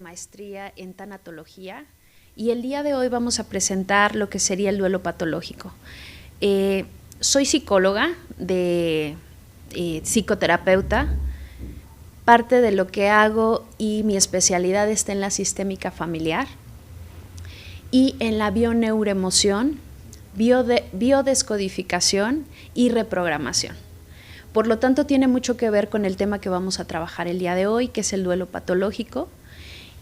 Maestría en tanatología y el día de hoy vamos a presentar lo que sería el duelo patológico. Soy psicóloga, psicoterapeuta. Parte de lo que hago y mi especialidad está en la sistémica familiar y en la bioneuroemoción, biodescodificación y reprogramación. Por lo tanto, tiene mucho que ver con el tema que vamos a trabajar el día de hoy, que es el duelo patológico.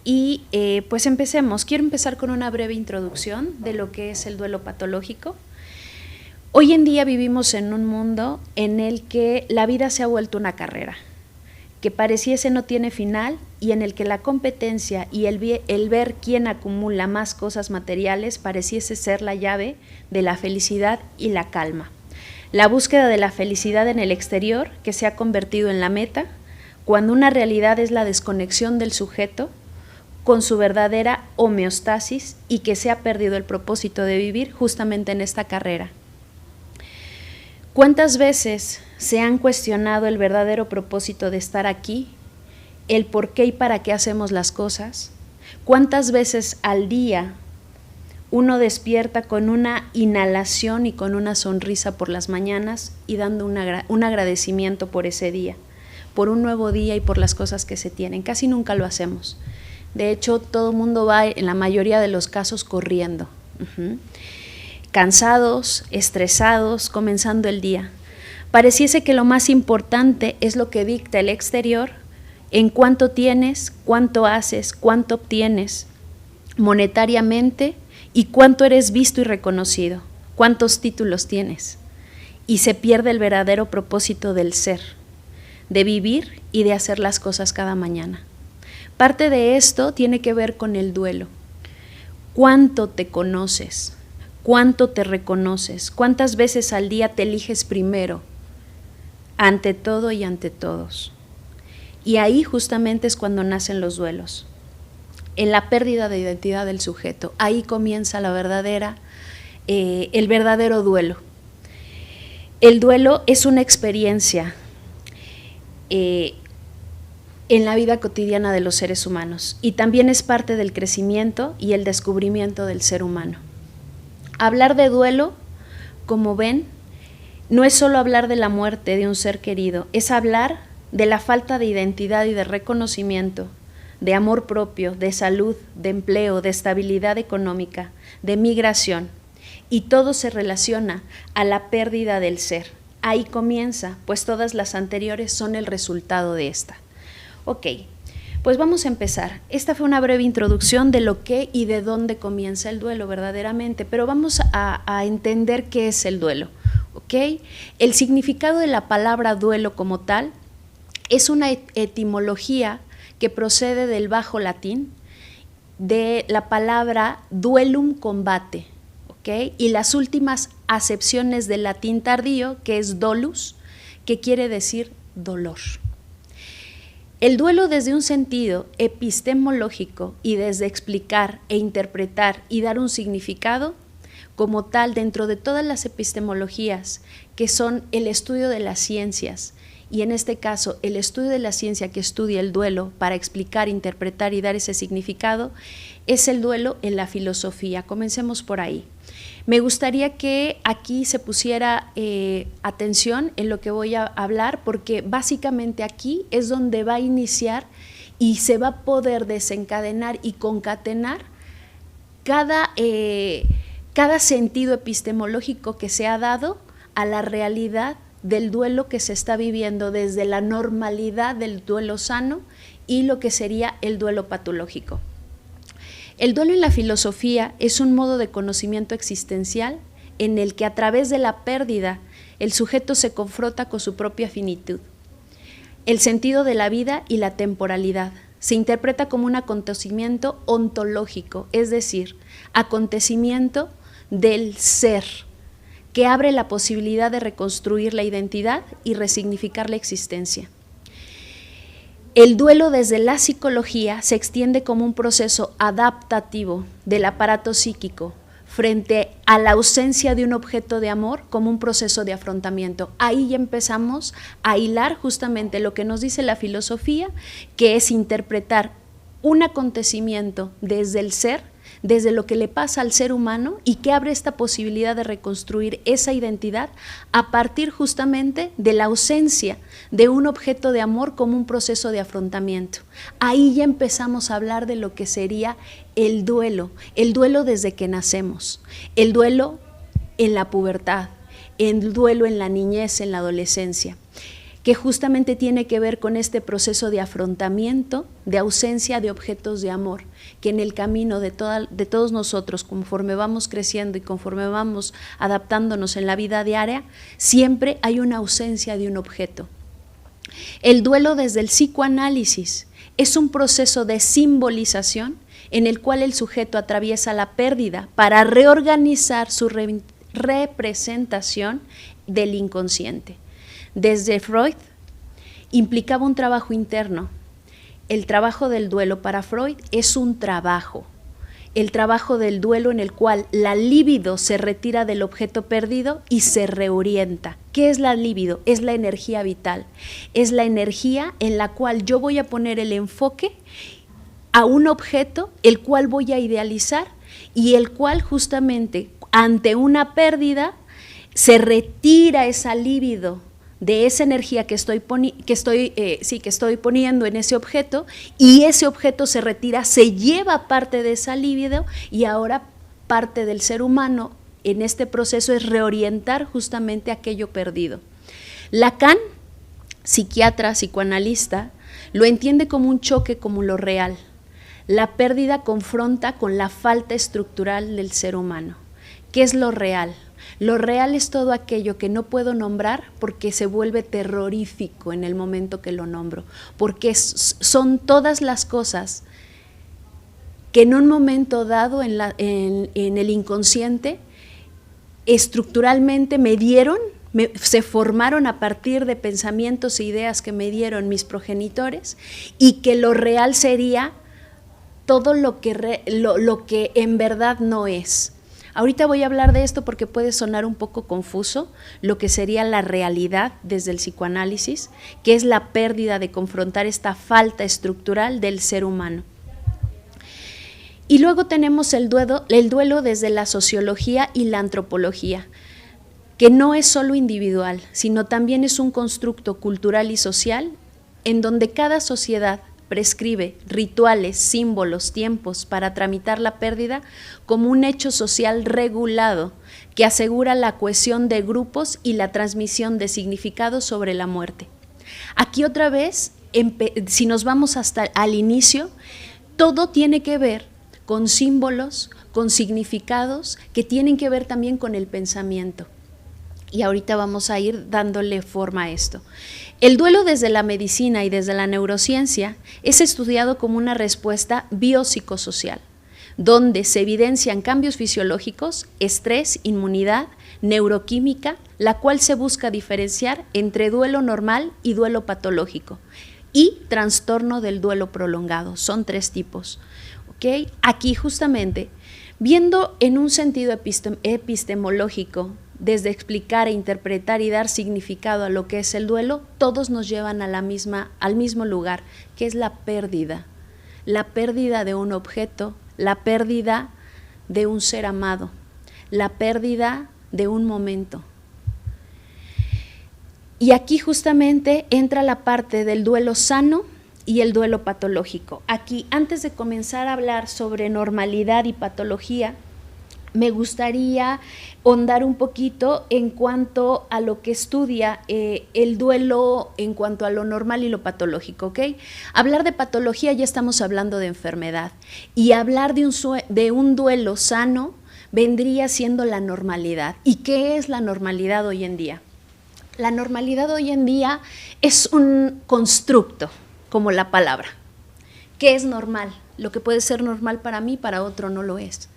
Y pues empecemos. Quiero empezar con una breve introducción de lo que es el duelo patológico. Hoy en día vivimos en un mundo en el que la vida se ha vuelto una carrera, que pareciese no tiene final y en el que la competencia y el ver quién acumula más cosas materiales pareciese ser la llave de la felicidad y la calma. La búsqueda de la felicidad en el exterior, que se ha convertido en la meta, cuando una realidad es la desconexión del sujeto con su verdadera homeostasis y que se ha perdido el propósito de vivir justamente en esta carrera. ¿Cuántas veces se han cuestionado el verdadero propósito de estar aquí, el por qué y para qué hacemos las cosas? ¿Cuántas veces al día uno despierta con una inhalación y con una sonrisa por las mañanas y dando un agradecimiento por ese día, por un nuevo día y por las cosas que se tienen? Casi nunca lo hacemos. De hecho, todo el mundo va, en la mayoría de los casos, corriendo. Cansados, estresados, comenzando el día. Pareciese que lo más importante es lo que dicta el exterior, en cuánto tienes, cuánto haces, cuánto obtienes monetariamente y cuánto eres visto y reconocido, cuántos títulos tienes. Y se pierde el verdadero propósito del ser, de vivir y de hacer las cosas cada mañana. Parte de esto tiene que ver con el duelo. ¿Cuánto te conoces? ¿Cuánto te reconoces? ¿Cuántas veces al día te eliges primero? Ante todo y ante todos. Y ahí justamente es cuando nacen los duelos. En la pérdida de identidad del sujeto. Ahí comienza el verdadero duelo. El duelo es una experiencia en la vida cotidiana de los seres humanos y también es parte del crecimiento y el descubrimiento del ser humano. Hablar de duelo, como ven, no es solo hablar de la muerte de un ser querido, es hablar de la falta de identidad y de reconocimiento, de amor propio, de salud, de empleo, de estabilidad económica, de migración, y todo se relaciona a la pérdida del ser. Ahí comienza, pues todas las anteriores son el resultado de esta. Ok, pues vamos a empezar. Esta fue una breve introducción de lo que y de dónde comienza el duelo verdaderamente, pero vamos a entender qué es el duelo. ¿Ok? El significado de la palabra duelo como tal es una etimología que procede del bajo latín, de la palabra duelum combate, ¿ok? Y las últimas acepciones del latín tardío, que es dolus, que quiere decir dolor. El duelo desde un sentido epistemológico y desde explicar e interpretar y dar un significado, como tal dentro de todas las epistemologías que son el estudio de las ciencias y en este caso el estudio de la ciencia que estudia el duelo para explicar, interpretar y dar ese significado, es el duelo en la filosofía. Comencemos por ahí. Me gustaría que aquí se pusiera atención en lo que voy a hablar porque básicamente aquí es donde va a iniciar y se va a poder desencadenar y concatenar cada sentido epistemológico que se ha dado a la realidad del duelo que se está viviendo desde la normalidad del duelo sano y lo que sería el duelo patológico. El duelo en la filosofía es un modo de conocimiento existencial en el que a través de la pérdida el sujeto se confronta con su propia finitud, el sentido de la vida y la temporalidad. Se interpreta como un acontecimiento ontológico, es decir, acontecimiento del ser, que abre la posibilidad de reconstruir la identidad y resignificar la existencia. El duelo desde la psicología se extiende como un proceso adaptativo del aparato psíquico frente a la ausencia de un objeto de amor como un proceso de afrontamiento. Ahí ya empezamos a hilar justamente lo que nos dice la filosofía, que es interpretar un acontecimiento desde el ser, desde lo que le pasa al ser humano y que abre esta posibilidad de reconstruir esa identidad a partir justamente de la ausencia de un objeto de amor como un proceso de afrontamiento. Ahí ya empezamos a hablar de lo que sería el duelo desde que nacemos, el duelo en la pubertad, el duelo en la niñez, en la adolescencia, que justamente tiene que ver con este proceso de afrontamiento, de ausencia de objetos de amor, que en el camino de todos nosotros, conforme vamos creciendo y conforme vamos adaptándonos en la vida diaria, siempre hay una ausencia de un objeto. El duelo desde el psicoanálisis es un proceso de simbolización en el cual el sujeto atraviesa la pérdida para reorganizar su representación del inconsciente. Desde Freud implicaba un trabajo interno. El trabajo del duelo para Freud es un trabajo, el trabajo del duelo en el cual la libido se retira del objeto perdido y se reorienta. ¿Qué es la libido? Es la energía vital, es la energía en la cual yo voy a poner el enfoque a un objeto, el cual voy a idealizar y el cual justamente ante una pérdida se retira esa libido de esa energía que estoy poniendo en ese objeto, y ese objeto se retira, se lleva parte de esa libido, y ahora parte del ser humano en este proceso es reorientar justamente aquello perdido. Lacan, psiquiatra, psicoanalista, lo entiende como un choque, como lo real. La pérdida confronta con la falta estructural del ser humano. ¿Qué es lo real? Lo real es todo aquello que no puedo nombrar porque se vuelve terrorífico en el momento que lo nombro, porque son todas las cosas que en un momento dado en el inconsciente estructuralmente se formaron a partir de pensamientos e ideas que me dieron mis progenitores, y que lo real sería todo lo que en verdad no es. Ahorita voy a hablar de esto porque puede sonar un poco confuso, lo que sería la realidad desde el psicoanálisis, que es la pérdida de confrontar esta falta estructural del ser humano. Y luego tenemos el duelo desde la sociología y la antropología, que no es solo individual, sino también es un constructo cultural y social en donde cada sociedad prescribe rituales, símbolos, tiempos para tramitar la pérdida como un hecho social regulado que asegura la cohesión de grupos y la transmisión de significados sobre la muerte. Aquí otra vez, si nos vamos hasta al inicio, todo tiene que ver con símbolos, con significados que tienen que ver también con el pensamiento. Y ahorita vamos a ir dándole forma a esto. El duelo desde la medicina y desde la neurociencia es estudiado como una respuesta biopsicosocial, donde se evidencian cambios fisiológicos, estrés, inmunidad, neuroquímica, la cual se busca diferenciar entre duelo normal y duelo patológico, y trastorno del duelo prolongado. Son 3 tipos. ¿Okay? Aquí justamente, viendo en un sentido epistemológico, desde explicar e interpretar y dar significado a lo que es el duelo, todos nos llevan al mismo lugar, que es la pérdida de un objeto, la pérdida de un ser amado, la pérdida de un momento. Y aquí justamente entra la parte del duelo sano y el duelo patológico. Aquí, antes de comenzar a hablar sobre normalidad y patología, me gustaría ahondar un poquito en cuanto a lo que estudia el duelo en cuanto a lo normal y lo patológico, ¿ok? Hablar de patología ya estamos hablando de enfermedad, y hablar de un duelo sano vendría siendo la normalidad. ¿Y qué es la normalidad hoy en día? La normalidad hoy en día es un constructo, como la palabra. ¿Qué es normal? Lo que puede ser normal para mí, para otro no lo es.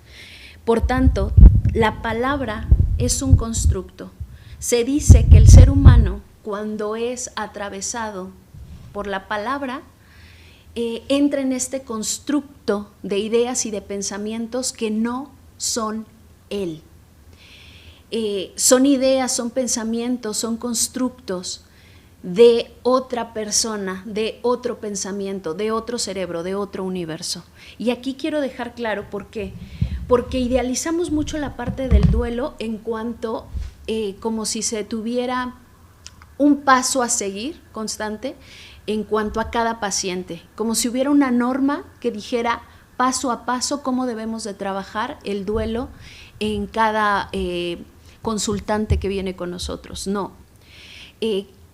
Por tanto, la palabra es un constructo. Se dice que el ser humano, cuando es atravesado por la palabra, entra en este constructo de ideas y de pensamientos que no son él. Son ideas, son pensamientos, son constructos de otra persona, de otro pensamiento, de otro cerebro, de otro universo. Y aquí quiero dejar claro por qué. Porque idealizamos mucho la parte del duelo en cuanto como si se tuviera un paso a seguir constante en cuanto a cada paciente, como si hubiera una norma que dijera paso a paso cómo debemos de trabajar el duelo en cada consultante que viene con nosotros. No.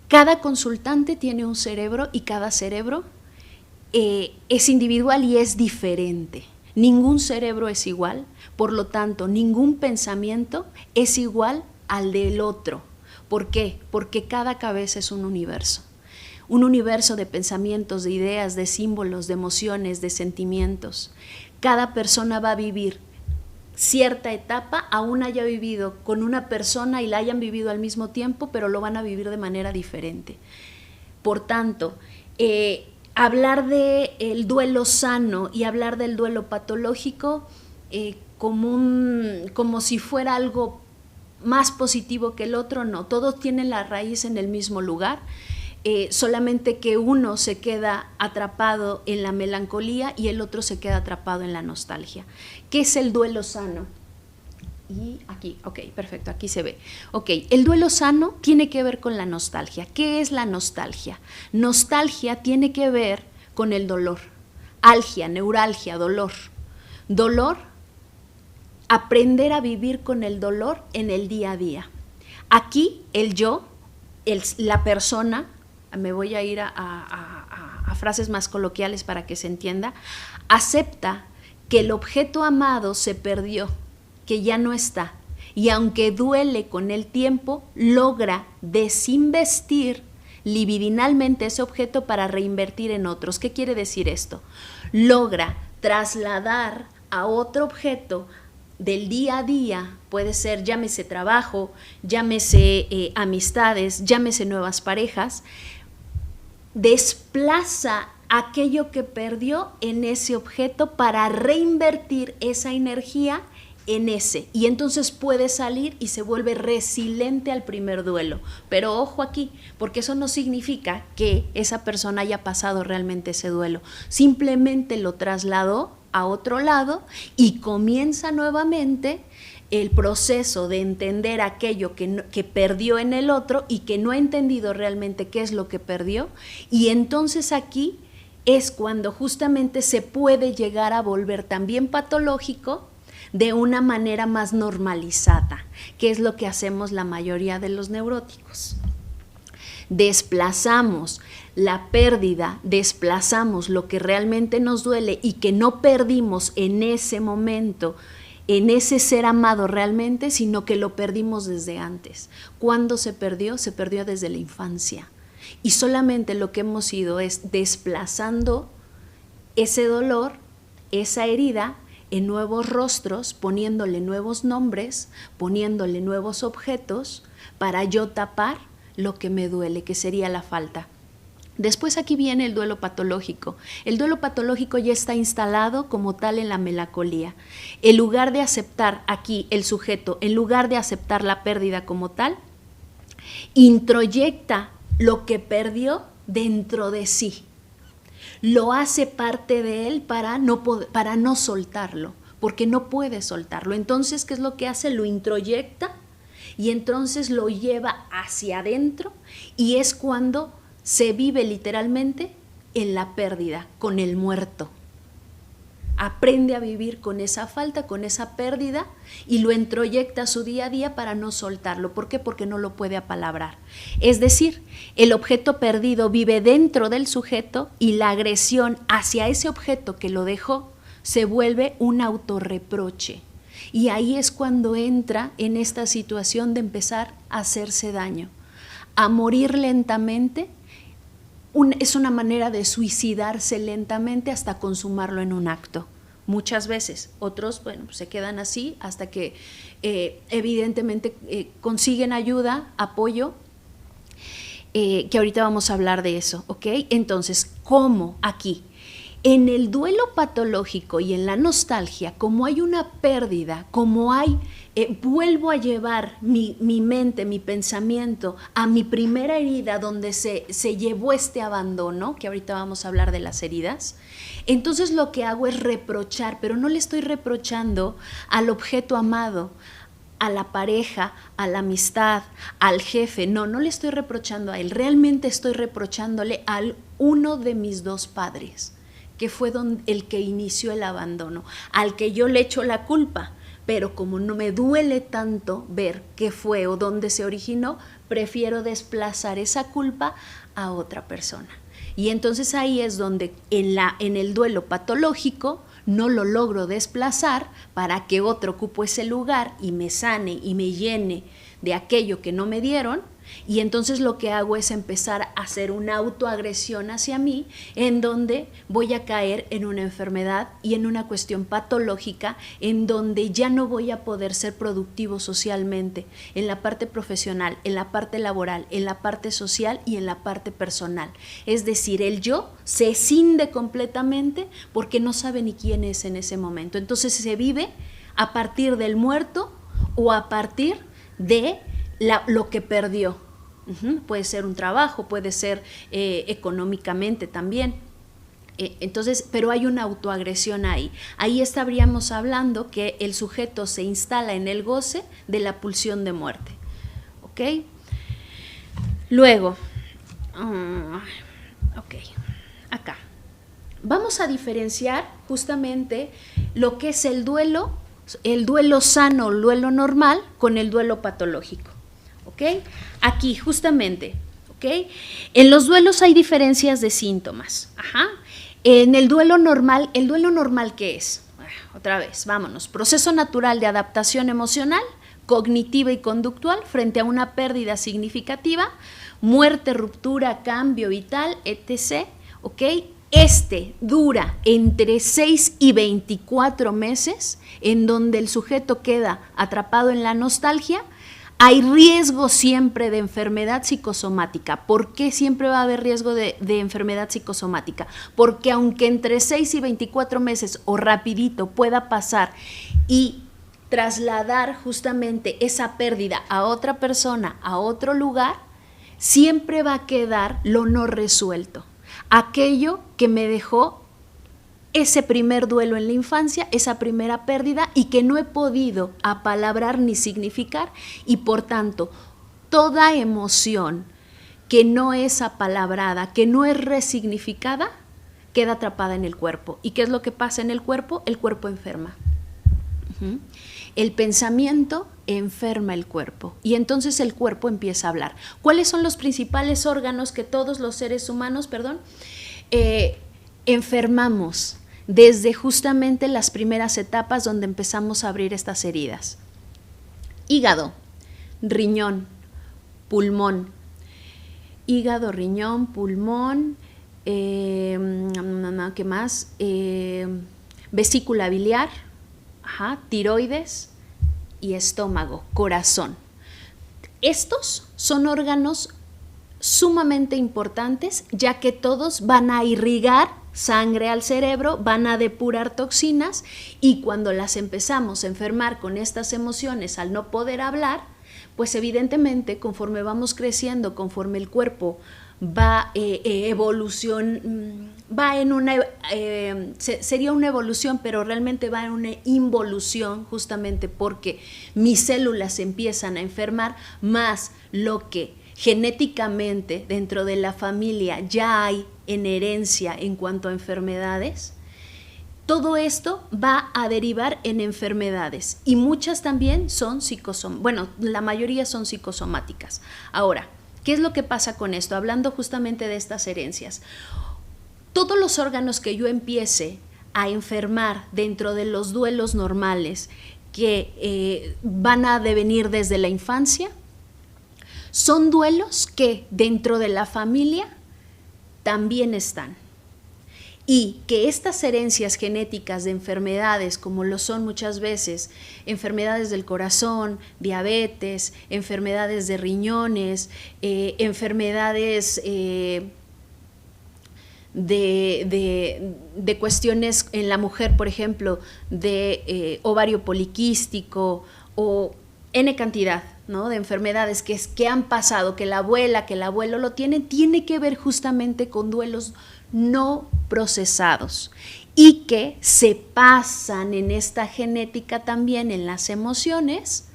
Cada consultante tiene un cerebro y cada cerebro es individual y es diferente. Ningún cerebro es igual, por lo tanto, ningún pensamiento es igual al del otro. ¿Por qué? Porque cada cabeza es un universo de pensamientos, de ideas, de símbolos, de emociones, de sentimientos. Cada persona va a vivir cierta etapa, aún haya vivido con una persona y la hayan vivido al mismo tiempo, pero lo van a vivir de manera diferente. Por tanto, hablar del duelo sano y hablar del duelo patológico como si fuera algo más positivo que el otro, no, todos tienen la raíz en el mismo lugar, solamente que uno se queda atrapado en la melancolía y el otro se queda atrapado en la nostalgia. ¿Qué es el duelo sano? Y aquí, ok, perfecto, aquí se ve. Ok, el duelo sano tiene que ver con la nostalgia. ¿Qué es la nostalgia? Nostalgia tiene que ver con el dolor. Algia, neuralgia, dolor. Dolor, aprender a vivir con el dolor en el día a día. Aquí el yo, la persona, me voy a ir a frases más coloquiales para que se entienda, acepta que el objeto amado se perdió, que ya no está, y aunque duele con el tiempo, logra desinvestir libidinalmente ese objeto para reinvertir en otros. ¿Qué quiere decir esto? Logra trasladar a otro objeto del día a día, puede ser, llámese trabajo, llámese amistades, llámese nuevas parejas, desplaza aquello que perdió en ese objeto para reinvertir esa energía en ese, y entonces puede salir y se vuelve resiliente al primer duelo. Pero ojo aquí, porque eso no significa que esa persona haya pasado realmente ese duelo, simplemente lo trasladó a otro lado y comienza nuevamente el proceso de entender aquello que perdió en el otro y que no ha entendido realmente qué es lo que perdió, y entonces aquí es cuando justamente se puede llegar a volver también patológico de una manera más normalizada, que es lo que hacemos la mayoría de los neuróticos. Desplazamos la pérdida, desplazamos lo que realmente nos duele y que no perdimos en ese momento, en ese ser amado realmente, sino que lo perdimos desde antes. ¿Cuándo se perdió? Se perdió desde la infancia. Y solamente lo que hemos ido es desplazando ese dolor, esa herida, en nuevos rostros, poniéndole nuevos nombres, poniéndole nuevos objetos para yo tapar lo que me duele, que sería la falta. Después aquí viene el duelo patológico. El duelo patológico ya está instalado como tal en la melancolía. En lugar de aceptar aquí el sujeto, en lugar de aceptar la pérdida como tal, introyecta lo que perdió dentro de sí. Lo hace parte de él para no soltarlo, porque no puede soltarlo. Entonces, ¿qué es lo que hace? Lo introyecta y entonces lo lleva hacia adentro, y es cuando se vive literalmente en la pérdida, con el muerto. Aprende a vivir con esa falta, con esa pérdida, y lo introyecta a su día a día para no soltarlo. ¿Por qué? Porque no lo puede apalabrar. Es decir, el objeto perdido vive dentro del sujeto y la agresión hacia ese objeto que lo dejó se vuelve un autorreproche. Y ahí es cuando entra en esta situación de empezar a hacerse daño, a morir lentamente. Es una manera de suicidarse lentamente hasta consumarlo en un acto. Muchas veces, otros, bueno, pues se quedan así hasta que evidentemente consiguen ayuda, apoyo, que ahorita vamos a hablar de eso, ¿ok? Entonces, ¿cómo aquí? En el duelo patológico y en la nostalgia, como hay una pérdida, como hay, vuelvo a llevar mi mente, mi pensamiento a mi primera herida donde se llevó este abandono, que ahorita vamos a hablar de las heridas, entonces lo que hago es reprochar, pero no le estoy reprochando al objeto amado, a la pareja, a la amistad, al jefe, no le estoy reprochando a él, realmente estoy reprochándole al uno de mis dos padres, que fue el que inició el abandono, al que yo le echo la culpa, pero como no me duele tanto ver qué fue o dónde se originó, prefiero desplazar esa culpa a otra persona. Y entonces ahí es donde en el duelo patológico no lo logro desplazar para que otro ocupe ese lugar y me sane y me llene de aquello que no me dieron, y entonces lo que hago es empezar a hacer una autoagresión hacia mí, en donde voy a caer en una enfermedad y en una cuestión patológica, en donde ya no voy a poder ser productivo socialmente, en la parte profesional, en la parte laboral, en la parte social y en la parte personal. Es decir, el yo se escinde completamente porque no sabe ni quién es en ese momento. Entonces se vive a partir del muerto o a partir de lo que perdió. Puede ser un trabajo, puede ser económicamente también. Entonces, pero hay una autoagresión ahí. Ahí estaríamos hablando que el sujeto se instala en el goce de la pulsión de muerte. ¿Ok? Luego, acá. Vamos a diferenciar justamente lo que es el duelo sano, el duelo normal, con el duelo patológico. ¿Ok? Aquí, justamente, ¿ok? En los duelos hay diferencias de síntomas. En el duelo normal, ¿qué es? Otra vez, vámonos. Proceso natural de adaptación emocional, cognitiva y conductual frente a una pérdida significativa, muerte, ruptura, cambio vital, etc. ¿Ok? Este dura entre 6 y 24 meses, en donde el sujeto queda atrapado en la nostalgia. Hay riesgo siempre de enfermedad psicosomática. ¿Por qué siempre va a haber riesgo de enfermedad psicosomática? Porque aunque entre 6 y 24 meses o rapidito pueda pasar y trasladar justamente esa pérdida a otra persona, a otro lugar, siempre va a quedar lo no resuelto. Aquello que me dejó ese primer duelo en la infancia, esa primera pérdida, y que no he podido apalabrar ni significar, y por tanto toda emoción que no es apalabrada, que no es resignificada, queda atrapada en el cuerpo. ¿Y qué es lo que pasa en el cuerpo? El cuerpo enferma. El pensamiento enferma el cuerpo y entonces el cuerpo empieza a hablar. ¿Cuáles son los principales órganos que todos los seres humanos, enfermamos desde justamente las primeras etapas donde empezamos a abrir estas heridas? Hígado, riñón, pulmón. Hígado, riñón, pulmón, ¿qué más? Vesícula biliar, tiroides y estómago, corazón. Estos son órganos sumamente importantes, ya que todos van a irrigar sangre al cerebro, van a depurar toxinas, y cuando las empezamos a enfermar con estas emociones al no poder hablar, pues evidentemente conforme vamos creciendo, conforme el cuerpo va en una, sería una evolución, pero realmente va en una involución, justamente porque mis células se empiezan a enfermar, más lo que genéticamente dentro de la familia ya hay en herencia en cuanto a enfermedades. Todo esto va a derivar en enfermedades, y muchas también son la mayoría son psicosomáticas. Ahora, ¿qué es lo que pasa con esto? Hablando justamente de estas herencias. Todos los órganos que yo empiece a enfermar dentro de los duelos normales que van a devenir desde la infancia, son duelos que dentro de la familia también están. Y que estas herencias genéticas de enfermedades, como lo son muchas veces enfermedades del corazón, diabetes, enfermedades de riñones, enfermedades de cuestiones en la mujer, por ejemplo, de ovario poliquístico o N cantidad, ¿no?, de enfermedades que han pasado, que la abuela, que el abuelo lo tiene que ver justamente con duelos no procesados y que se pasan en esta genética también, en las emociones,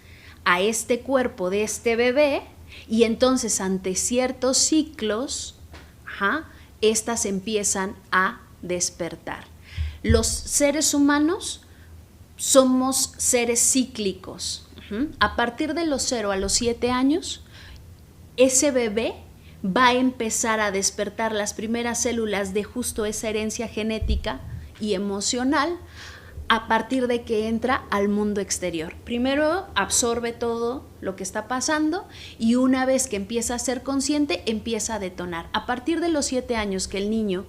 a este cuerpo de este bebé, y entonces ante ciertos ciclos, estas empiezan a despertar. Los seres humanos somos seres cíclicos. A partir de los 0 a los 7 años, ese bebé va a empezar a despertar las primeras células de justo esa herencia genética y emocional a partir de que entra al mundo exterior. Primero absorbe todo lo que está pasando y una vez que empieza a ser consciente, empieza a detonar. A partir de los 7 años que el niño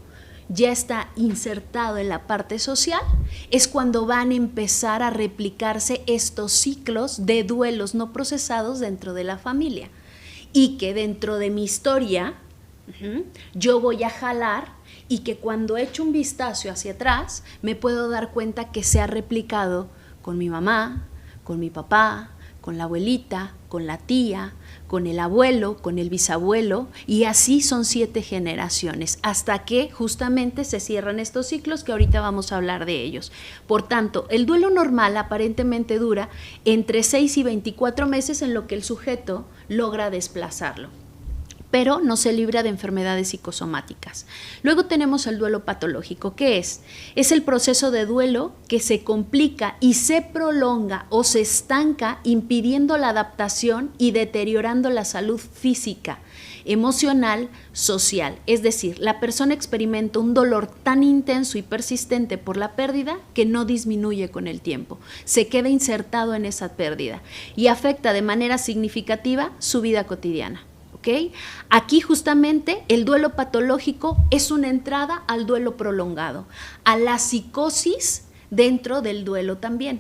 ya está insertado en la parte social, es cuando van a empezar a replicarse estos ciclos de duelos no procesados dentro de la familia. Y que dentro de mi historia yo voy a jalar, y que cuando echo un vistazo hacia atrás me puedo dar cuenta que se ha replicado con mi mamá, con mi papá, con la abuelita, con la tía, con el abuelo, con el bisabuelo, y así son 7 generaciones, hasta que justamente se cierran estos ciclos que ahorita vamos a hablar de ellos. Por tanto, el duelo normal aparentemente dura entre 6 y 24 meses en lo que el sujeto logra desplazarlo, pero no se libra de enfermedades psicosomáticas. Luego tenemos el duelo patológico. ¿Qué es? Es el proceso de duelo que se complica y se prolonga o se estanca, impidiendo la adaptación y deteriorando la salud física, emocional, social. Es decir, la persona experimenta un dolor tan intenso y persistente por la pérdida que no disminuye con el tiempo. Se queda insertado en esa pérdida y afecta de manera significativa su vida cotidiana. ¿Okay? Aquí justamente el duelo patológico es una entrada al duelo prolongado, a la psicosis dentro del duelo también.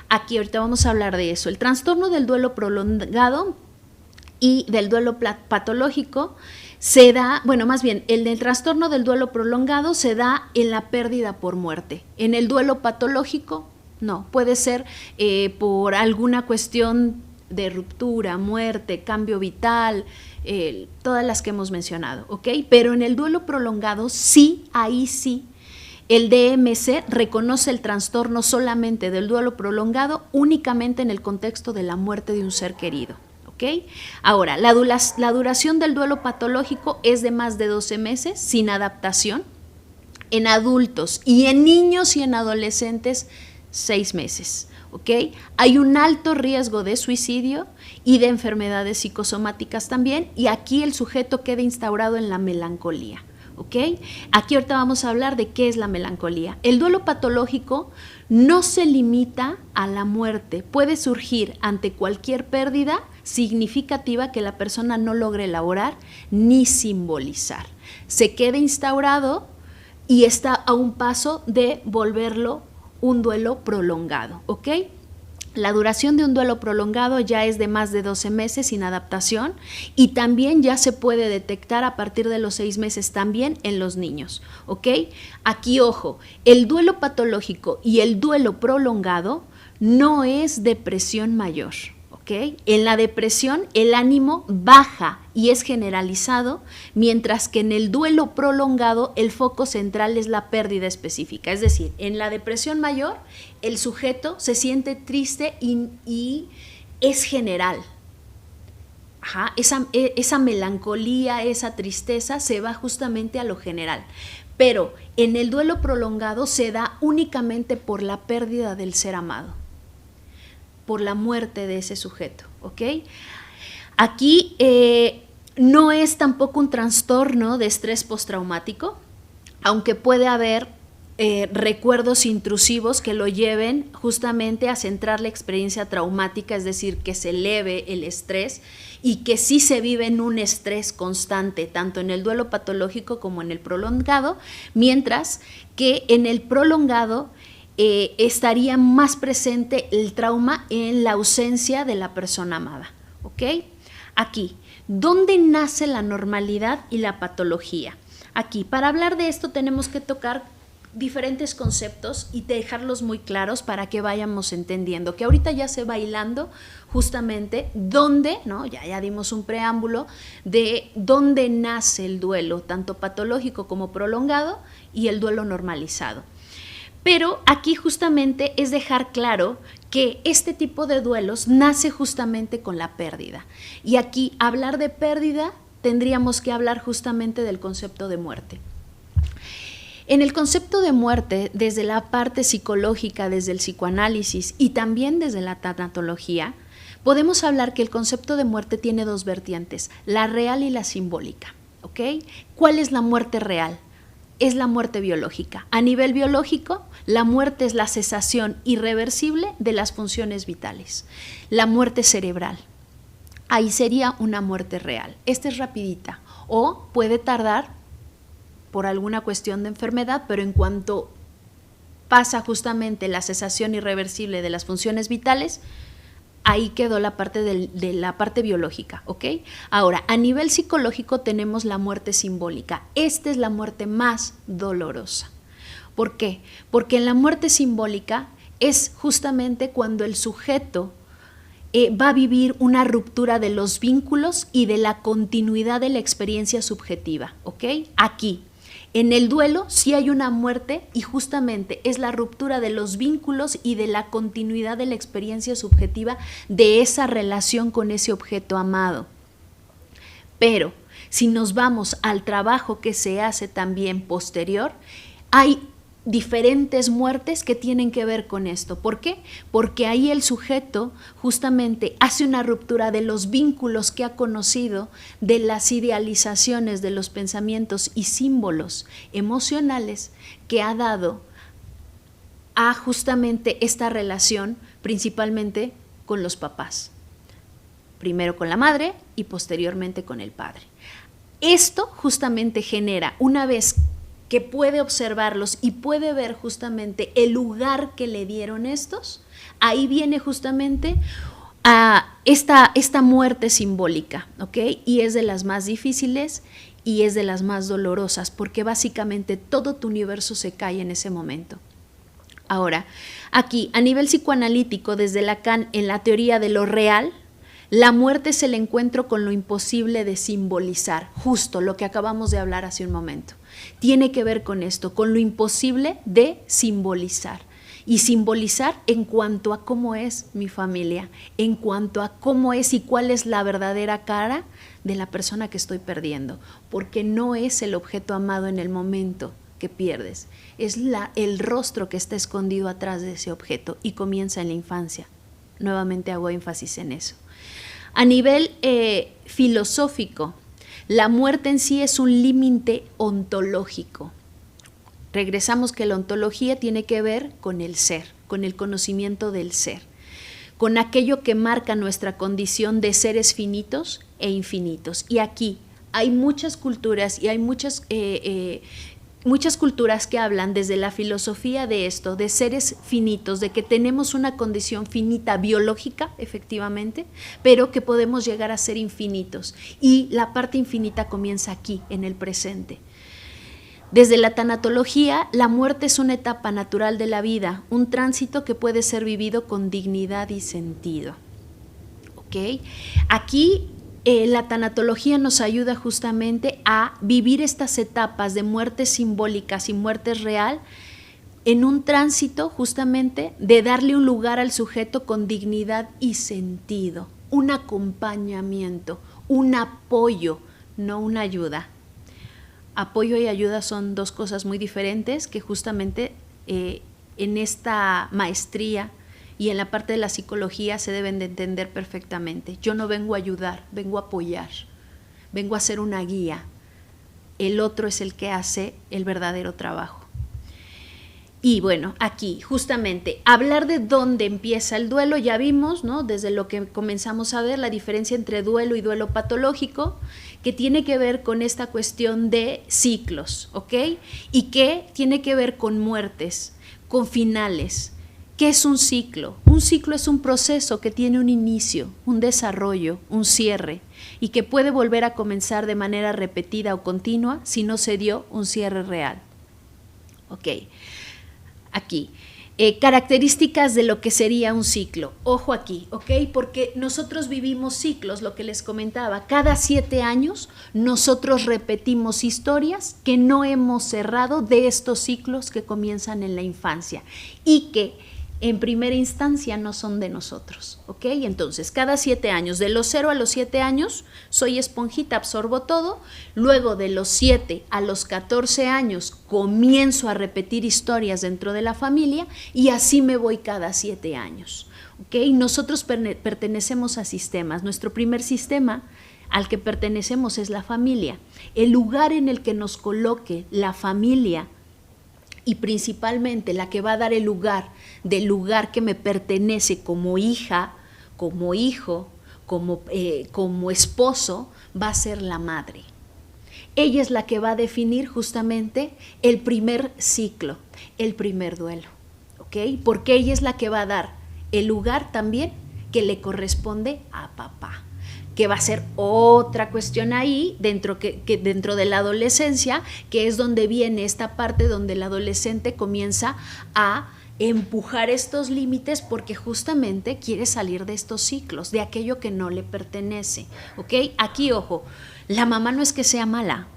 Aquí ahorita vamos a hablar de eso. El trastorno del duelo prolongado y del duelo patológico se da, el del trastorno del duelo prolongado se da en la pérdida por muerte. En el duelo patológico, no, puede ser por alguna cuestión de ruptura, muerte, cambio vital, todas las que hemos mencionado, ¿ok? Pero en el duelo prolongado, sí, ahí sí, el DMC reconoce el trastorno solamente del duelo prolongado únicamente en el contexto de la muerte de un ser querido, ¿ok? Ahora, la duración del duelo patológico es de más de 12 meses sin adaptación. En adultos y en niños y en adolescentes, 6 meses. ¿Okay? Hay un alto riesgo de suicidio y de enfermedades psicosomáticas también, y aquí el sujeto queda instaurado en la melancolía. ¿Okay? Aquí ahorita vamos a hablar de qué es la melancolía. El duelo patológico no se limita a la muerte, puede surgir ante cualquier pérdida significativa que la persona no logre elaborar ni simbolizar. Se queda instaurado y está a un paso de volverlo un duelo prolongado, ¿ok? La duración de un duelo prolongado ya es de más de 12 meses sin adaptación, y también ya se puede detectar a partir de los 6 meses también en los niños, ¿ok? Aquí, ojo, el duelo patológico y el duelo prolongado no es depresión mayor, ¿ok? En la depresión el ánimo baja y es generalizado, mientras que en el duelo prolongado el foco central es la pérdida específica. Es decir, en la depresión mayor el sujeto se siente triste y es general. Esa melancolía, esa tristeza se va justamente a lo general. Pero en el duelo prolongado se da únicamente por la pérdida del ser amado, por la muerte de ese sujeto, ¿ok? Aquí no es tampoco un trastorno de estrés postraumático, aunque puede haber recuerdos intrusivos que lo lleven justamente a centrar la experiencia traumática, es decir, que se eleve el estrés y que sí se vive en un estrés constante, tanto en el duelo patológico como en el prolongado, mientras que en el prolongado estaría más presente el trauma en la ausencia de la persona amada, ¿ok? Aquí, ¿dónde nace la normalidad y la patología? Aquí, para hablar de esto tenemos que tocar diferentes conceptos y dejarlos muy claros para que vayamos entendiendo, que ahorita ya se va hilando justamente dónde, ¿no? Ya dimos un preámbulo de dónde nace el duelo, tanto patológico como prolongado, y el duelo normalizado. Pero aquí justamente es dejar claro que este tipo de duelos nace justamente con la pérdida. Y aquí hablar de pérdida tendríamos que hablar justamente del concepto de muerte. En el concepto de muerte, desde la parte psicológica, desde el psicoanálisis y también desde la tanatología, podemos hablar que el concepto de muerte tiene dos vertientes, la real y la simbólica. ¿Ok? ¿Cuál es la muerte real? Es la muerte biológica. A nivel biológico, la muerte es la cesación irreversible de las funciones vitales. La muerte cerebral. Ahí sería una muerte real. Esta es rapidita o puede tardar por alguna cuestión de enfermedad, pero en cuanto pasa justamente la cesación irreversible de las funciones vitales, ahí quedó la parte de la parte biológica, ¿ok? Ahora, a nivel psicológico tenemos la muerte simbólica. Esta es la muerte más dolorosa. ¿Por qué? Porque en la muerte simbólica es justamente cuando el sujeto va a vivir una ruptura de los vínculos y de la continuidad de la experiencia subjetiva, ¿ok? Aquí. En el duelo sí hay una muerte y justamente es la ruptura de los vínculos y de la continuidad de la experiencia subjetiva de esa relación con ese objeto amado. Pero si nos vamos al trabajo que se hace también posterior, hay diferentes muertes que tienen que ver con esto. ¿Por qué? Porque ahí el sujeto justamente hace una ruptura de los vínculos que ha conocido, de las idealizaciones, de los pensamientos y símbolos emocionales que ha dado a justamente esta relación, principalmente con los papás. Primero con la madre y posteriormente con el padre. Esto justamente genera, una vez que puede observarlos y puede ver justamente el lugar que le dieron estos, ahí viene justamente a esta muerte simbólica, ¿ok? Y es de las más difíciles y es de las más dolorosas, porque básicamente todo tu universo se cae en ese momento. Ahora, aquí, a nivel psicoanalítico, desde Lacan, en la teoría de lo real, la muerte es el encuentro con lo imposible de simbolizar, justo lo que acabamos de hablar hace un momento. Tiene que ver con esto, con lo imposible de simbolizar. Y simbolizar en cuanto a cómo es mi familia, en cuanto a cómo es y cuál es la verdadera cara de la persona que estoy perdiendo, porque no es el objeto amado en el momento que pierdes, es el rostro que está escondido atrás de ese objeto y comienza en la infancia. Nuevamente hago énfasis en eso. A nivel filosófico, la muerte en sí es un límite ontológico. Regresamos que la ontología tiene que ver con el ser, con el conocimiento del ser, con aquello que marca nuestra condición de seres finitos e infinitos. Y aquí hay muchas culturas y hay muchas culturas que hablan desde la filosofía de esto, de seres finitos, de que tenemos una condición finita biológica, efectivamente, pero que podemos llegar a ser infinitos. Y la parte infinita comienza aquí, en el presente. Desde la tanatología, la muerte es una etapa natural de la vida, un tránsito que puede ser vivido con dignidad y sentido. ¿Ok? Aquí la tanatología nos ayuda justamente a vivir estas etapas de muertes simbólicas y muertes real en un tránsito justamente de darle un lugar al sujeto con dignidad y sentido, un acompañamiento, un apoyo, no una ayuda. Apoyo y ayuda son dos cosas muy diferentes que justamente en esta maestría y en la parte de la psicología se deben de entender perfectamente. Yo no vengo a ayudar, vengo a apoyar, vengo a ser una guía. El otro es el que hace el verdadero trabajo. Y bueno, aquí justamente hablar de dónde empieza el duelo, ya vimos, ¿no? Desde lo que comenzamos a ver la diferencia entre duelo y duelo patológico, que tiene que ver con esta cuestión de ciclos, ¿ok? Y que tiene que ver con muertes, con finales, ¿Qué es un ciclo? Un ciclo es un proceso que tiene un inicio, un desarrollo, un cierre y que puede volver a comenzar de manera repetida o continua si no se dio un cierre real. Ok, aquí. Características de lo que sería un ciclo. Ojo aquí, ¿ok? Porque nosotros vivimos ciclos, lo que les comentaba. Cada 7 años nosotros repetimos historias que no hemos cerrado de estos ciclos que comienzan en la infancia y que en primera instancia no son de nosotros, ¿ok? Entonces, cada 7 años, de los 0 a los 7 años, soy esponjita, absorbo todo. Luego de los 7 a los 14 años, comienzo a repetir historias dentro de la familia y así me voy cada 7 años, ¿ok? Nosotros pertenecemos a sistemas. Nuestro primer sistema al que pertenecemos es la familia. El lugar en el que nos coloque la familia y principalmente la que va a dar el lugar, del lugar que me pertenece como hija, como hijo, como esposo, va a ser la madre. Ella es la que va a definir justamente el primer ciclo, el primer duelo, ¿ok? Porque ella es la que va a dar el lugar también que le corresponde a papá, que va a ser otra cuestión ahí dentro de la adolescencia, que es donde viene esta parte donde el adolescente comienza a empujar estos límites porque justamente quiere salir de estos ciclos, de aquello que no le pertenece, ¿ok? Aquí, ojo, la mamá no es que sea mala,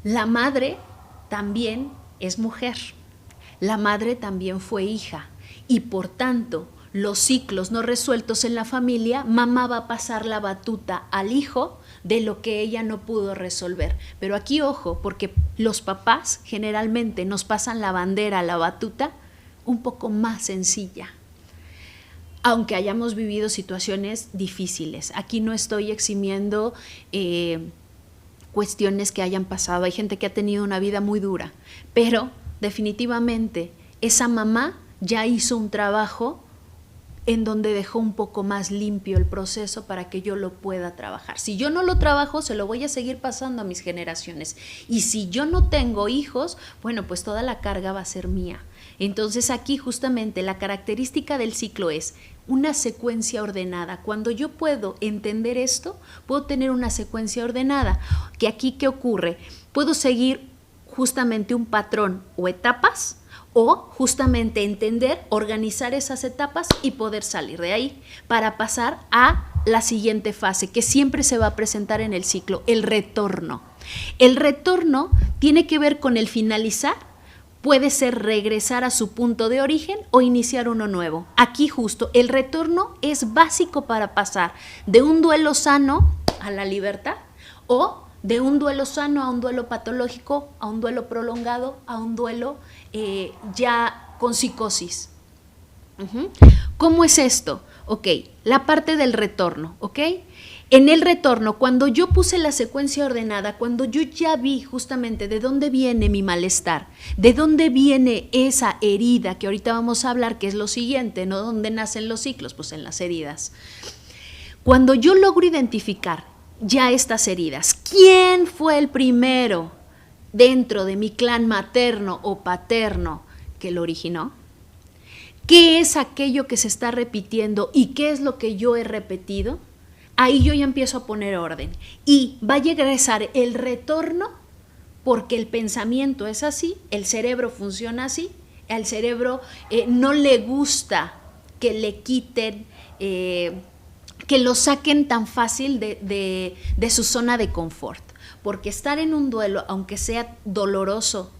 la madre también es mujer, la madre también fue hija y por tanto los ciclos no resueltos en la familia, mamá va a pasar la batuta al hijo de lo que ella no pudo resolver. Pero aquí ojo, porque los papás generalmente nos pasan la bandera, la batuta, un poco más sencilla. Aunque hayamos vivido situaciones difíciles. Aquí no estoy eximiendo cuestiones que hayan pasado. Hay gente que ha tenido una vida muy dura, pero definitivamente esa mamá ya hizo un trabajo en donde dejó un poco más limpio el proceso para que yo lo pueda trabajar. Si yo no lo trabajo, se lo voy a seguir pasando a mis generaciones. Y si yo no tengo hijos, bueno, pues toda la carga va a ser mía. Entonces aquí justamente la característica del ciclo es una secuencia ordenada. Cuando yo puedo entender esto, puedo tener una secuencia ordenada. Que aquí, ¿qué ocurre? Puedo seguir justamente un patrón o etapas, o justamente entender, organizar esas etapas y poder salir de ahí para pasar a la siguiente fase que siempre se va a presentar en el ciclo, el retorno. El retorno tiene que ver con el finalizar, puede ser regresar a su punto de origen o iniciar uno nuevo. Aquí justo el retorno es básico para pasar de un duelo sano a la libertad o de un duelo sano a un duelo patológico, a un duelo prolongado, a un duelo ya con psicosis. ¿Cómo es esto? Ok, la parte del retorno, ¿ok? En el retorno, cuando yo puse la secuencia ordenada, cuando yo ya vi justamente de dónde viene mi malestar, de dónde viene esa herida, que ahorita vamos a hablar, que es lo siguiente, ¿no? ¿Dónde nacen los ciclos? Pues en las heridas. Cuando yo logro identificar ya estas heridas, ¿quién fue el primero dentro de mi clan materno o paterno que lo originó? ¿Qué es aquello que se está repitiendo y qué es lo que yo he repetido? Ahí yo ya empiezo a poner orden y va a regresar el retorno porque el pensamiento es así, el cerebro funciona así, al cerebro no le gusta que le quiten, que lo saquen tan fácil de su zona de confort, porque estar en un duelo, aunque sea doloroso,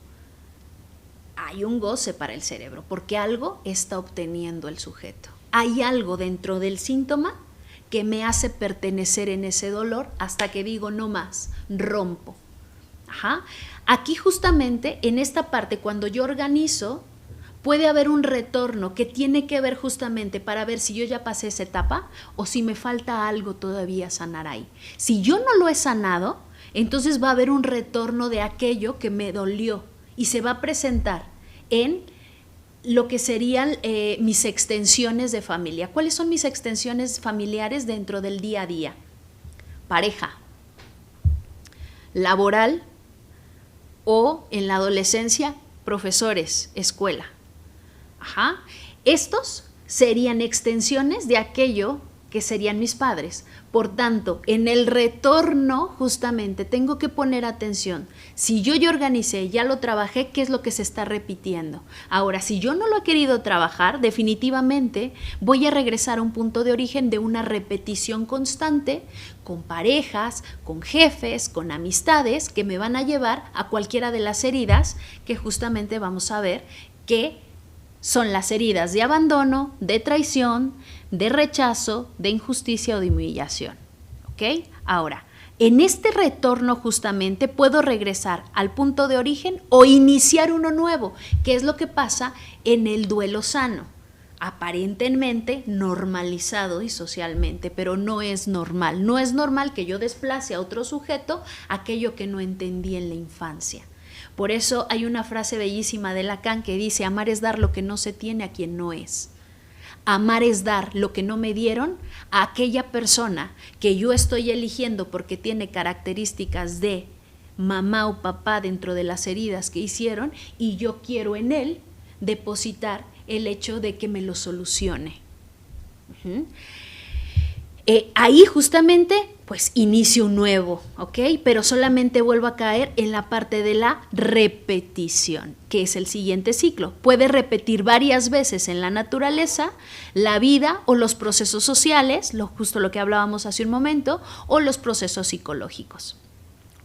hay un goce para el cerebro, porque algo está obteniendo el sujeto. Hay algo dentro del síntoma que me hace pertenecer en ese dolor hasta que digo no más, rompo. Aquí justamente en esta parte cuando yo organizo puede haber un retorno que tiene que ver justamente para ver si yo ya pasé esa etapa o si me falta algo todavía sanar ahí. Si yo no lo he sanado, entonces va a haber un retorno de aquello que me dolió y se va a presentar en lo que serían mis extensiones de familia. ¿Cuáles son mis extensiones familiares dentro del día a día? Pareja, laboral o en la adolescencia, profesores, escuela. Estos serían extensiones de aquello que serían mis padres. Por tanto, en el retorno justamente tengo que poner atención. Si yo ya organicé, ya lo trabajé, ¿qué es lo que se está repitiendo? Ahora, si yo no lo he querido trabajar, definitivamente voy a regresar a un punto de origen de una repetición constante con parejas, con jefes, con amistades que me van a llevar a cualquiera de las heridas que justamente vamos a ver que son las heridas de abandono, de traición, de rechazo, de injusticia o de humillación. ¿Ok? Ahora, en este retorno justamente puedo regresar al punto de origen o iniciar uno nuevo, que es lo que pasa en el duelo sano. Aparentemente normalizado y socialmente, pero no es normal. No es normal que yo desplace a otro sujeto aquello que no entendí en la infancia. Por eso hay una frase bellísima de Lacan que dice: amar es dar lo que no se tiene a quien no es. Amar es dar lo que no me dieron a aquella persona que yo estoy eligiendo porque tiene características de mamá o papá dentro de las heridas que hicieron, y yo quiero en él depositar el hecho de que me lo solucione. Ahí justamente pues inicio un nuevo, ¿ok? Pero solamente vuelvo a caer en la parte de la repetición, que es el siguiente ciclo. Puede repetir varias veces en la naturaleza, la vida o los procesos sociales, justo lo que hablábamos hace un momento, o los procesos psicológicos.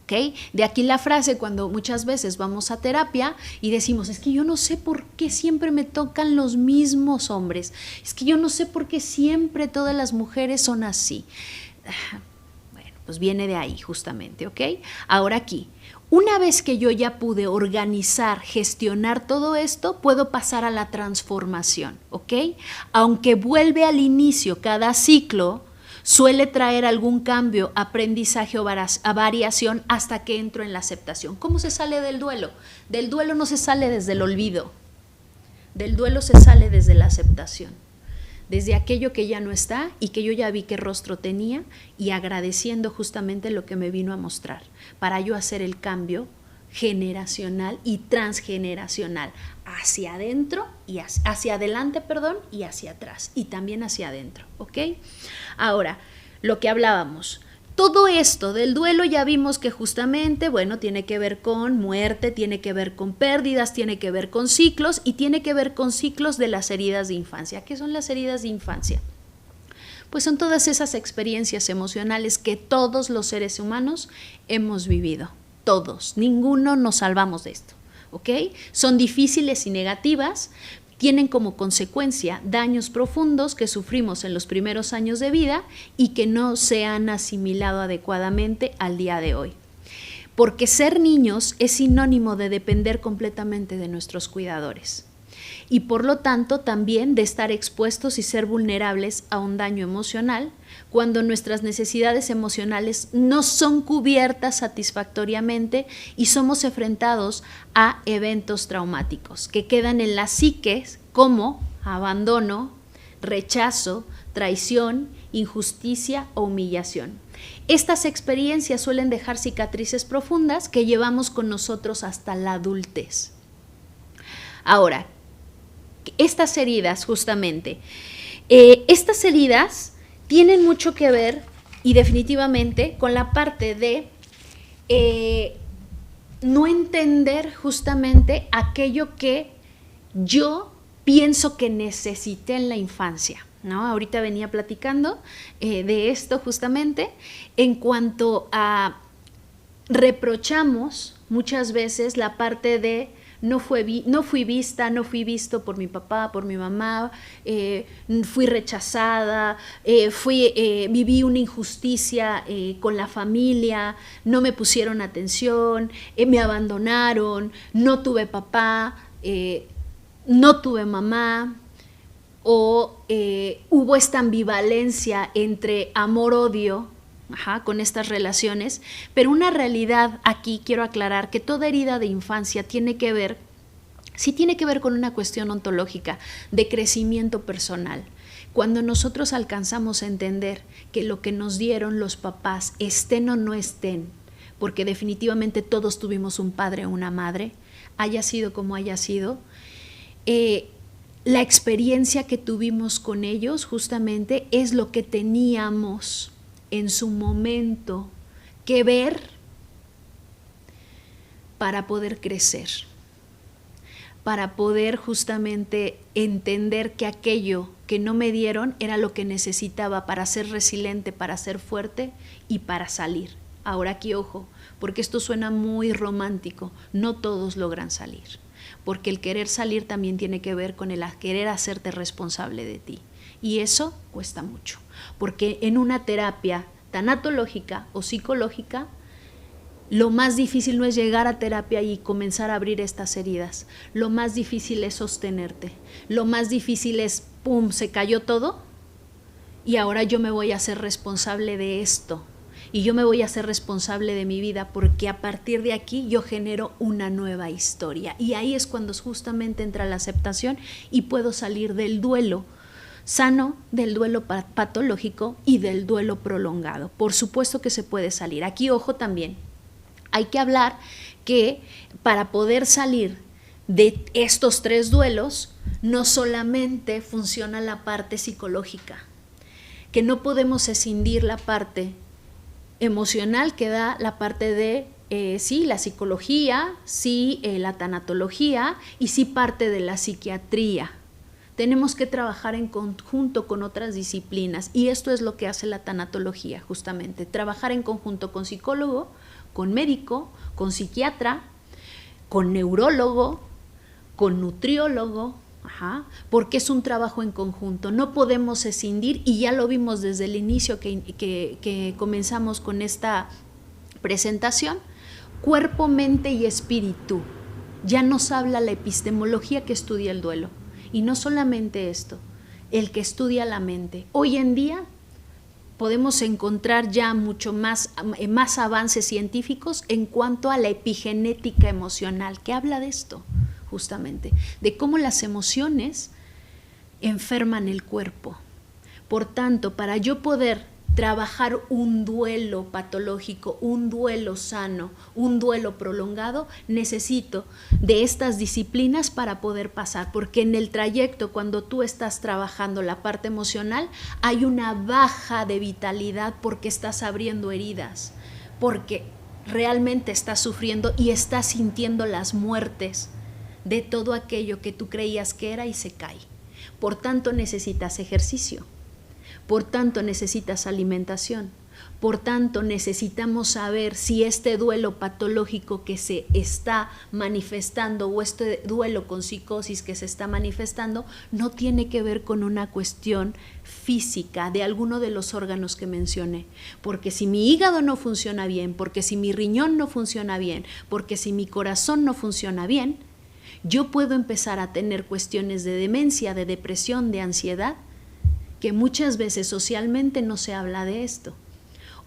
¿Okay? De aquí la frase cuando muchas veces vamos a terapia y decimos: es que yo no sé por qué siempre me tocan los mismos hombres, es que yo no sé por qué siempre todas las mujeres son así. Bueno, pues viene de ahí justamente, ¿ok? Ahora aquí, una vez que yo ya pude organizar, gestionar todo esto, puedo pasar a la transformación, ¿ok? Aunque vuelve al inicio cada ciclo, suele traer algún cambio, aprendizaje o variación hasta que entro en la aceptación. ¿Cómo se sale del duelo? Del duelo no se sale desde el olvido, del duelo se sale desde la aceptación, desde aquello que ya no está y que yo ya vi qué rostro tenía, y agradeciendo justamente lo que me vino a mostrar, para yo hacer el cambio generacional y transgeneracional, hacia adentro y hacia adelante, y hacia atrás, y también hacia adentro, ¿ok? Ahora, lo que hablábamos, todo esto del duelo ya vimos que justamente, bueno, tiene que ver con muerte, tiene que ver con pérdidas, tiene que ver con ciclos y tiene que ver con ciclos de las heridas de infancia. ¿Qué son las heridas de infancia? Pues son todas esas experiencias emocionales que todos los seres humanos hemos vivido. Todos, ninguno nos salvamos de esto, ¿ok? Son difíciles y negativas, tienen como consecuencia daños profundos que sufrimos en los primeros años de vida y que no se han asimilado adecuadamente al día de hoy. Porque ser niños es sinónimo de depender completamente de nuestros cuidadores, y por lo tanto también de estar expuestos y ser vulnerables a un daño emocional cuando nuestras necesidades emocionales no son cubiertas satisfactoriamente y somos enfrentados a eventos traumáticos que quedan en la psique como abandono, rechazo, traición, injusticia o humillación. Estas experiencias suelen dejar cicatrices profundas que llevamos con nosotros hasta la adultez. Ahora, estas heridas justamente, estas heridas tienen mucho que ver y definitivamente con la parte de no entender justamente aquello que yo pienso que necesité en la infancia, ¿no? Ahorita venía platicando de esto justamente en cuanto a reprochamos muchas veces la parte de no fui vista, no fui visto por mi papá, por mi mamá, fui rechazada, viví una injusticia con la familia, no me pusieron atención, me abandonaron, no tuve papá, no tuve mamá, o hubo esta ambivalencia entre amor-odio, con estas relaciones, pero una realidad aquí quiero aclarar que toda herida de infancia tiene que ver con una cuestión ontológica de crecimiento personal. Cuando nosotros alcanzamos a entender que lo que nos dieron los papás, estén o no estén, porque definitivamente todos tuvimos un padre o una madre, haya sido como haya sido, la experiencia que tuvimos con ellos justamente es lo que teníamos en su momento que ver para poder crecer, para poder justamente entender que aquello que no me dieron era lo que necesitaba para ser resiliente, para ser fuerte y para salir. Ahora aquí ojo, porque esto suena muy romántico, no todos logran salir, porque el querer salir también tiene que ver con el querer hacerte responsable de ti, y eso cuesta mucho, porque en una terapia tanatológica o psicológica, lo más difícil no es llegar a terapia y comenzar a abrir estas heridas, lo más difícil es sostenerte, lo más difícil es, ¡pum!, se cayó todo y ahora yo me voy a hacer responsable de esto. Y yo me voy a hacer responsable de mi vida porque a partir de aquí yo genero una nueva historia. Y ahí es cuando justamente entra la aceptación y puedo salir del duelo sano, del duelo patológico y del duelo prolongado. Por supuesto que se puede salir. Aquí, ojo también, hay que hablar que para poder salir de estos 3 duelos, no solamente funciona la parte psicológica, que no podemos escindir la parte emocional que da la parte de sí, la psicología, sí, la tanatología y sí parte de la psiquiatría. Tenemos que trabajar en conjunto con otras disciplinas y esto es lo que hace la tanatología justamente, trabajar en conjunto con psicólogo, con médico, con psiquiatra, con neurólogo, con nutriólogo, porque es un trabajo en conjunto, no podemos escindir y ya lo vimos desde el inicio que comenzamos con esta presentación, cuerpo, mente y espíritu. Ya nos habla la epistemología que estudia el duelo y no solamente esto, el que estudia la mente. Hoy en día podemos encontrar ya mucho más avances científicos en cuanto a la epigenética emocional, que habla de esto justamente, de cómo las emociones enferman el cuerpo. Por tanto, para yo poder trabajar un duelo patológico, un duelo sano, un duelo prolongado, necesito de estas disciplinas para poder pasar, porque en el trayecto, cuando tú estás trabajando la parte emocional, hay una baja de vitalidad porque estás abriendo heridas, porque realmente estás sufriendo y estás sintiendo las muertes de todo aquello que tú creías que era y se cae. Por tanto, necesitas ejercicio. Por tanto, necesitas alimentación. Por tanto, necesitamos saber si este duelo patológico que se está manifestando o este duelo con psicosis que se está manifestando no tiene que ver con una cuestión física de alguno de los órganos que mencioné. Porque si mi hígado no funciona bien, porque si mi riñón no funciona bien, porque si mi corazón no funciona bien, yo puedo empezar a tener cuestiones de demencia, de depresión, de ansiedad, que muchas veces socialmente no se habla de esto.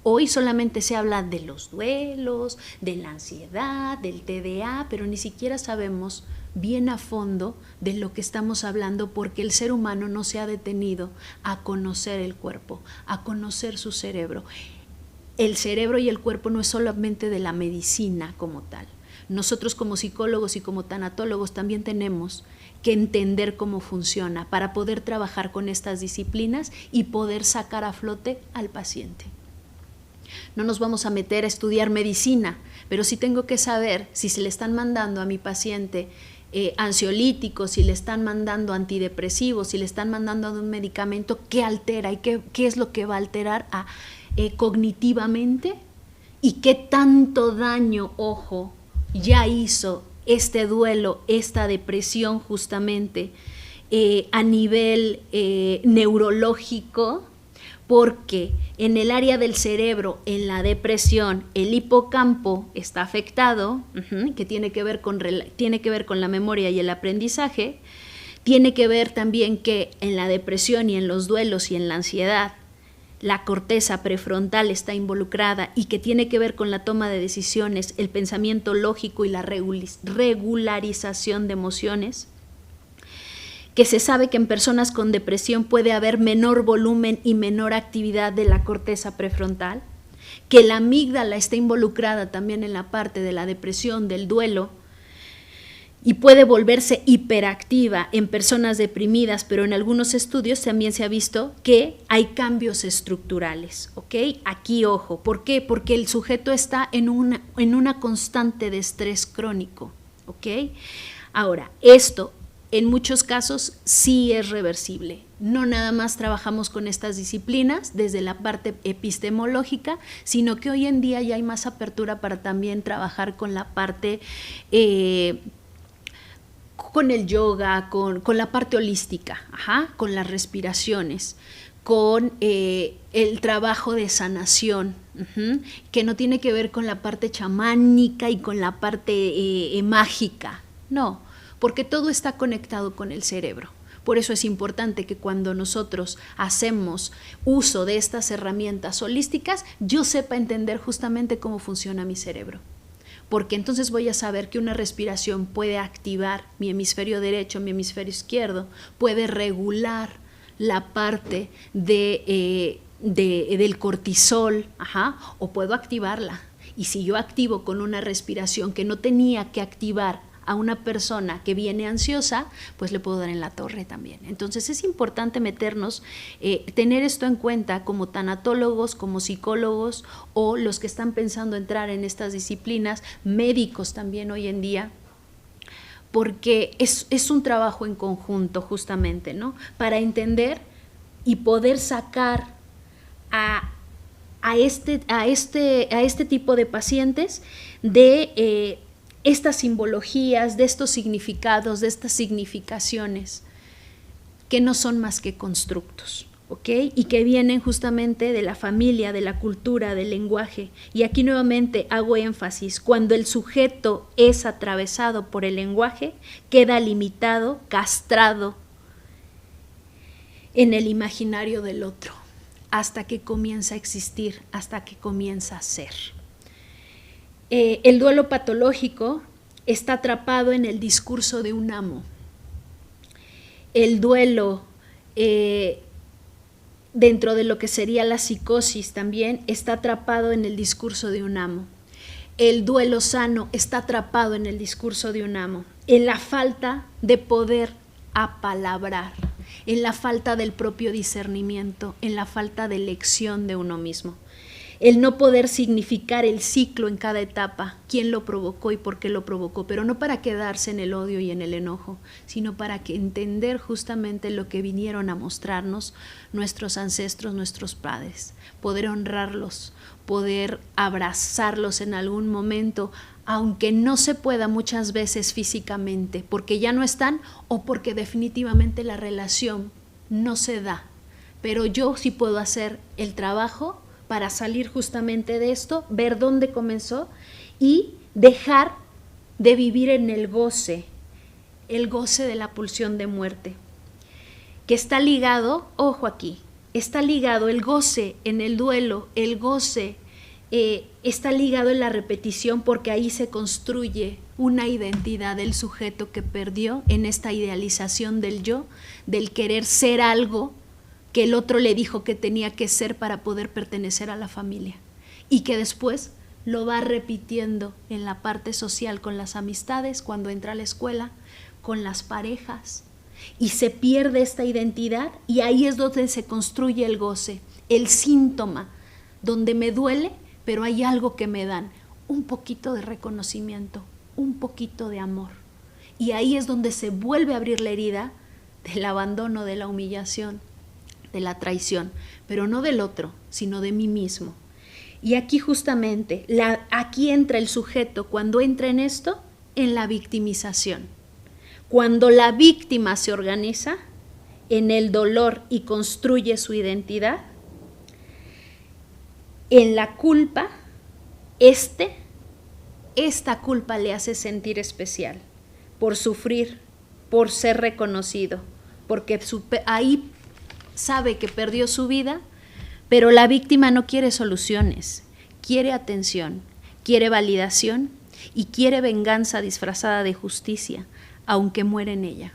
Hoy solamente se habla de los duelos, de la ansiedad, del TDA, pero ni siquiera sabemos bien a fondo de lo que estamos hablando porque el ser humano no se ha detenido a conocer el cuerpo, a conocer su cerebro. El cerebro y el cuerpo no es solamente de la medicina como tal. Nosotros como psicólogos y como tanatólogos también tenemos que entender cómo funciona para poder trabajar con estas disciplinas y poder sacar a flote al paciente. No nos vamos a meter a estudiar medicina, pero sí tengo que saber si se le están mandando a mi paciente ansiolíticos, si le están mandando antidepresivos, si le están mandando un medicamento, qué altera y qué es lo que va a alterar cognitivamente y qué tanto daño, ojo, ya hizo este duelo, esta depresión justamente a nivel neurológico, porque en el área del cerebro, en la depresión, el hipocampo está afectado, que tiene que ver con la memoria y el aprendizaje, tiene que ver también que en la depresión y en los duelos y en la ansiedad, la corteza prefrontal está involucrada y que tiene que ver con la toma de decisiones, el pensamiento lógico y la regularización de emociones, que se sabe que en personas con depresión puede haber menor volumen y menor actividad de la corteza prefrontal, que la amígdala está involucrada también en la parte de la depresión, del duelo, y puede volverse hiperactiva en personas deprimidas, pero en algunos estudios también se ha visto que hay cambios estructurales, ¿ok? Aquí, ojo, ¿por qué? Porque el sujeto está en una constante de estrés crónico, ¿ok? Ahora, esto en muchos casos sí es reversible. No nada más trabajamos con estas disciplinas desde la parte epistemológica, sino que hoy en día ya hay más apertura para también trabajar con la parte con el yoga, con la parte holística, con las respiraciones, con el trabajo de sanación, que no tiene que ver con la parte chamánica y con la parte mágica, no, porque todo está conectado con el cerebro. Por eso es importante que cuando nosotros hacemos uso de estas herramientas holísticas, yo sepa entender justamente cómo funciona mi cerebro. Porque entonces voy a saber que una respiración puede activar mi hemisferio derecho, mi hemisferio izquierdo, puede regular la parte del cortisol, o puedo activarla. Y si yo activo con una respiración que no tenía que activar a una persona que viene ansiosa, pues le puedo dar en la torre también. Entonces es importante meternos, tener esto en cuenta como tanatólogos, como psicólogos o los que están pensando entrar en estas disciplinas, médicos también hoy en día, porque es un trabajo en conjunto justamente, ¿no? Para entender y poder sacar a este tipo de pacientes de estas simbologías, de estos significados, de estas significaciones, que no son más que constructos, ¿ok? Y que vienen justamente de la familia, de la cultura, del lenguaje. Y aquí nuevamente hago énfasis, cuando el sujeto es atravesado por el lenguaje, queda limitado, castrado en el imaginario del otro, hasta que comienza a existir, hasta que comienza a ser. El duelo patológico está atrapado en el discurso de un amo. El duelo, dentro de lo que sería la psicosis también, está atrapado en el discurso de un amo. El duelo sano está atrapado en el discurso de un amo, en la falta de poder apalabrar, en la falta del propio discernimiento, en la falta de elección de uno mismo. El no poder significar el ciclo en cada etapa, quién lo provocó y por qué lo provocó, pero no para quedarse en el odio y en el enojo, sino para que entender justamente lo que vinieron a mostrarnos nuestros ancestros, nuestros padres, poder honrarlos, poder abrazarlos en algún momento, aunque no se pueda muchas veces físicamente, porque ya no están o porque definitivamente la relación no se da, pero yo sí puedo hacer el trabajo para salir justamente de esto, ver dónde comenzó y dejar de vivir en el goce de la pulsión de muerte, que está ligado, ojo aquí, está ligado el goce en el duelo, el goce está ligado en la repetición, porque ahí se construye una identidad del sujeto que perdió en esta idealización del yo, del querer ser algo que el otro le dijo que tenía que ser para poder pertenecer a la familia, y que después lo va repitiendo en la parte social con las amistades, cuando entra a la escuela, con las parejas, y se pierde esta identidad, y ahí es donde se construye el goce, el síntoma, donde me duele, pero hay algo que me dan, un poquito de reconocimiento, un poquito de amor, y ahí es donde se vuelve a abrir la herida del abandono, de la humillación, de la traición, pero no del otro, sino de mí mismo. Y aquí justamente, aquí entra el sujeto, cuando entra en esto, en la victimización. Cuando la víctima se organiza en el dolor y construye su identidad, en la culpa, esta culpa le hace sentir especial, por sufrir, por ser reconocido, porque ahí sabe que perdió su vida, pero la víctima no quiere soluciones, quiere atención, quiere validación y quiere venganza disfrazada de justicia, aunque muera en ella.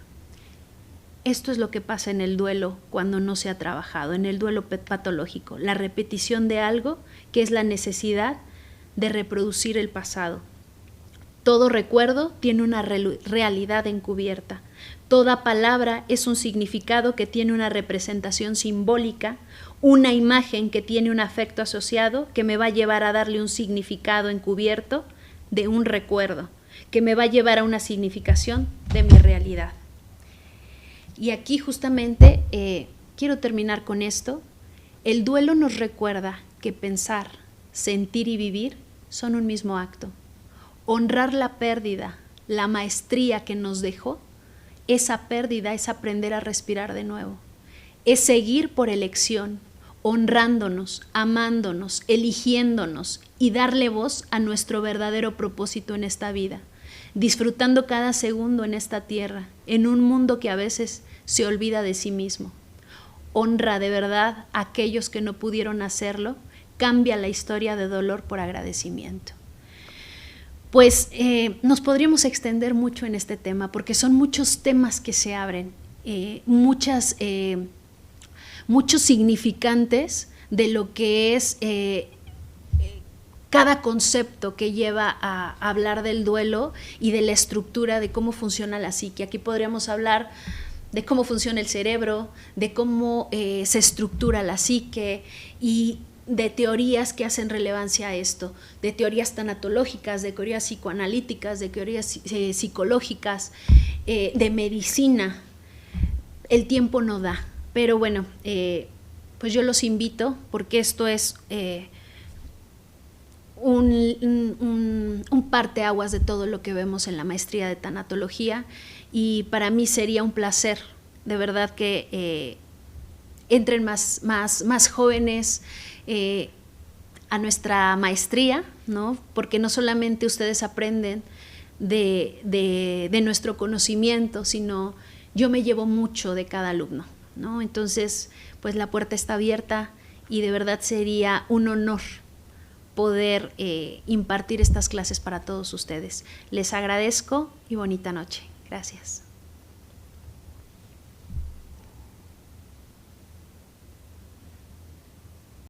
Esto es lo que pasa en el duelo cuando no se ha trabajado, en el duelo patológico, la repetición de algo que es la necesidad de reproducir el pasado. Todo recuerdo tiene una realidad encubierta. Toda palabra es un significado que tiene una representación simbólica, una imagen que tiene un afecto asociado que me va a llevar a darle un significado encubierto de un recuerdo, que me va a llevar a una significación de mi realidad. Y aquí justamente quiero terminar con esto. El duelo nos recuerda que pensar, sentir y vivir son un mismo acto. Honrar la pérdida, la maestría que nos dejó, esa pérdida es aprender a respirar de nuevo. Es seguir por elección, honrándonos, amándonos, eligiéndonos y darle voz a nuestro verdadero propósito en esta vida, disfrutando cada segundo en esta tierra, en un mundo que a veces se olvida de sí mismo. Honra de verdad a aquellos que no pudieron hacerlo, cambia la historia de dolor por agradecimiento. Pues nos podríamos extender mucho en este tema porque son muchos temas que se abren, muchos significantes de lo que es cada concepto que lleva a hablar del duelo y de la estructura de cómo funciona la psique. Aquí podríamos hablar de cómo funciona el cerebro, de cómo se estructura la psique y de teorías que hacen relevancia a esto, de teorías tanatológicas, de teorías psicoanalíticas, de teorías psicológicas, de medicina. El tiempo no da, pero bueno, pues yo los invito porque esto es un parteaguas de todo lo que vemos en la maestría de tanatología y para mí sería un placer, de verdad, que entren más jóvenes a nuestra maestría, ¿no? Porque no solamente ustedes aprenden de nuestro conocimiento, sino yo me llevo mucho de cada alumno, ¿no? Entonces, pues la puerta está abierta y de verdad sería un honor poder impartir estas clases para todos ustedes. Les agradezco y bonita noche. Gracias.